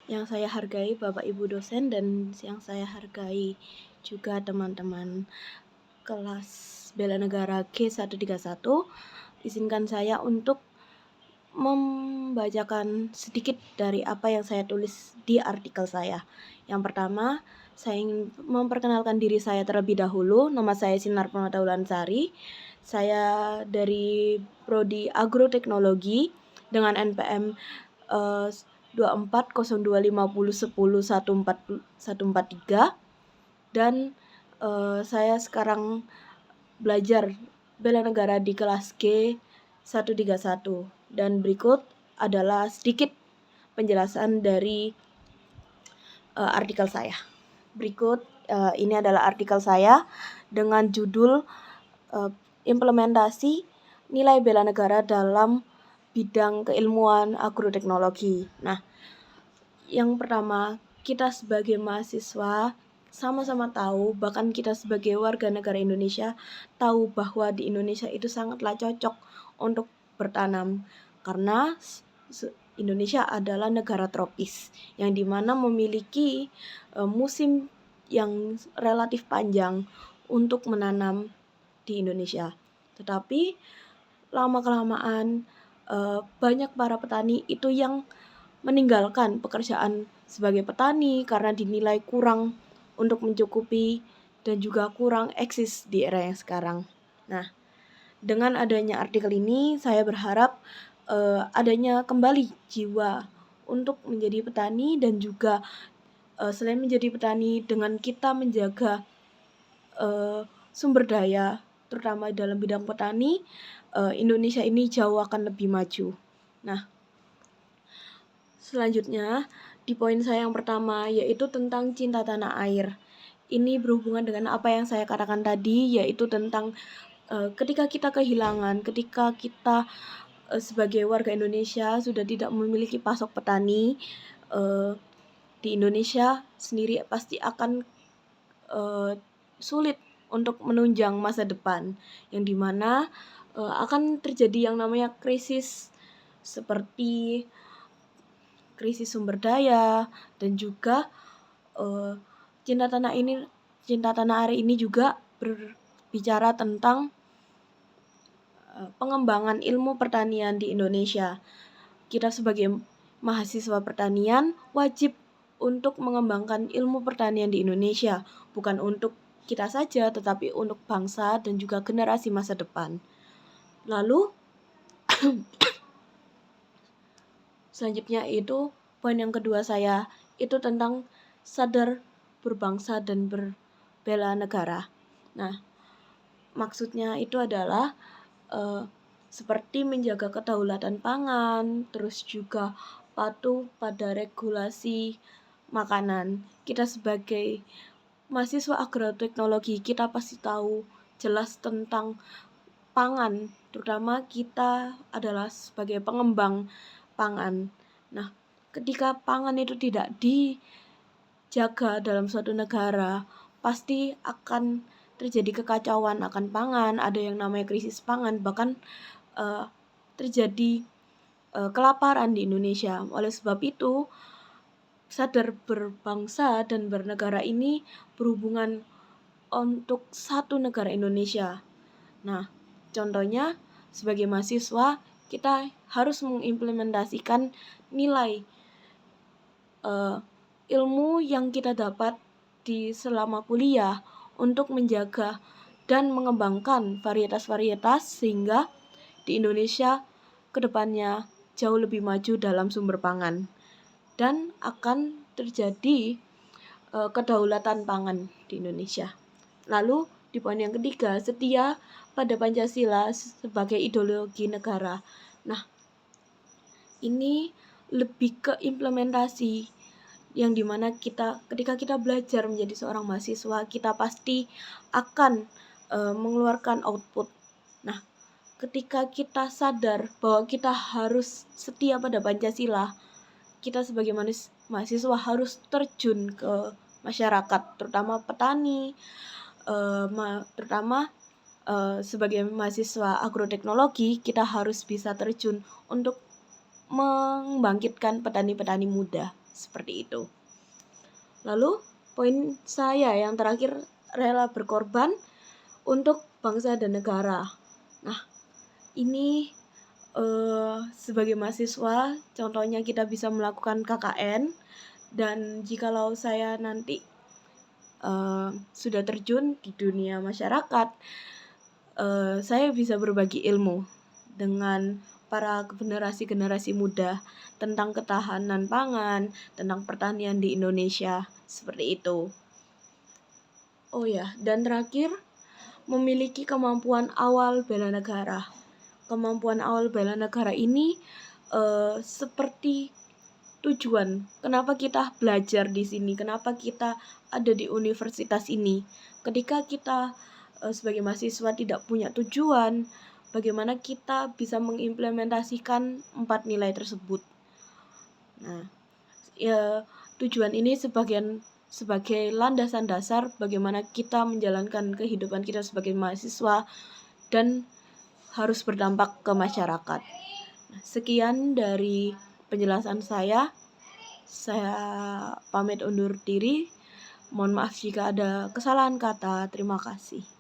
Yang saya hargai Bapak Ibu dosen dan yang saya hargai juga teman-teman kelas Bela Negara G131, izinkan saya untuk membacakan sedikit dari apa yang saya tulis di artikel saya. Yang pertama, saya ingin memperkenalkan diri saya terlebih dahulu. Nama saya Sinar Permatawulansari. Saya dari Prodi Agroteknologi dengan NPM 240250101443 dan saya sekarang belajar bela negara di kelas G131 dan berikut adalah sedikit penjelasan dari artikel saya. Berikut ini adalah artikel saya dengan judul implementasi nilai bela negara dalam bidang keilmuan agroteknologi. Nah, yang pertama, kita sebagai mahasiswa sama-sama tahu, bahkan kita sebagai warga negara Indonesia tahu bahwa di Indonesia itu sangatlah cocok untuk bertanam karena Indonesia adalah negara tropis yang dimana memiliki musim yang relatif panjang untuk menanam di Indonesia. Tetapi lama-kelamaan banyak para petani itu yang meninggalkan pekerjaan sebagai petani karena dinilai kurang untuk mencukupi dan juga kurang eksis di era yang sekarang. Nah, dengan adanya artikel ini saya berharap adanya kembali jiwa untuk menjadi petani dan juga selain menjadi petani dengan kita menjaga sumber daya terutama dalam bidang petani, Indonesia ini jauh akan lebih maju. Nah, selanjutnya di poin saya yang pertama yaitu tentang cinta tanah air. Ini berhubungan dengan apa yang saya katakan tadi, yaitu tentang ketika kita kehilangan, ketika kita sebagai warga Indonesia sudah tidak memiliki pasok petani, di Indonesia sendiri pasti akan sulit untuk menunjang masa depan, yang dimana akan terjadi yang namanya krisis seperti krisis sumber daya dan juga cinta tanah air ini juga berbicara tentang pengembangan ilmu pertanian di Indonesia. Kita sebagai mahasiswa pertanian wajib untuk mengembangkan ilmu pertanian di Indonesia, bukan untuk kita saja tetapi untuk bangsa dan juga generasi masa depan. Lalu selanjutnya itu poin yang kedua saya itu tentang sadar berbangsa dan berbela negara. Nah, maksudnya itu adalah seperti menjaga kedaulatan pangan, terus juga patuh pada regulasi makanan. Kita sebagai mahasiswa agroteknologi, kita pasti tahu jelas tentang pangan, terutama kita adalah sebagai pengembang pangan. Nah, ketika pangan itu tidak dijaga dalam suatu negara, pasti akan terjadi kekacauan akan pangan, ada yang namanya krisis pangan, bahkan terjadi kelaparan di Indonesia. Oleh sebab itu, sadar berbangsa dan bernegara ini berhubungan untuk satu negara Indonesia. Nah, contohnya sebagai mahasiswa kita harus mengimplementasikan nilai ilmu yang kita dapat di selama kuliah untuk menjaga dan mengembangkan varietas-varietas sehingga di Indonesia kedepannya jauh lebih maju dalam sumber pangan dan akan terjadi kedaulatan pangan di Indonesia. Lalu di poin yang ketiga, setia pada Pancasila sebagai ideologi negara. Nah, ini lebih ke implementasi yang dimana ketika kita belajar menjadi seorang mahasiswa, kita pasti akan mengeluarkan output. Nah, ketika kita sadar bahwa kita harus setia pada Pancasila, kita sebagai mahasiswa harus terjun ke masyarakat, terutama petani, terutama sebagai mahasiswa agroteknologi, kita harus bisa terjun untuk membangkitkan petani-petani muda. seperti itu. Lalu poin saya yang terakhir, rela berkorban untuk bangsa dan negara. Nah, ini sebagai mahasiswa, contohnya kita bisa melakukan KKN, dan jikalau saya nanti sudah terjun di dunia masyarakat, saya bisa berbagi ilmu dengan para generasi-generasi muda tentang ketahanan pangan, tentang pertanian di Indonesia, seperti itu. Oh ya, dan terakhir, memiliki kemampuan awal bela negara. Kemampuan awal bela negara ini seperti tujuan. Kenapa kita belajar di sini? Kenapa kita ada di universitas ini? Ketika kita sebagai mahasiswa tidak punya tujuan, bagaimana kita bisa mengimplementasikan 4 nilai tersebut? Nah, ya, tujuan ini sebagai landasan dasar bagaimana kita menjalankan kehidupan kita sebagai mahasiswa dan harus berdampak ke masyarakat. Sekian dari penjelasan saya. Saya pamit undur diri. Mohon maaf jika ada kesalahan kata. Terima kasih.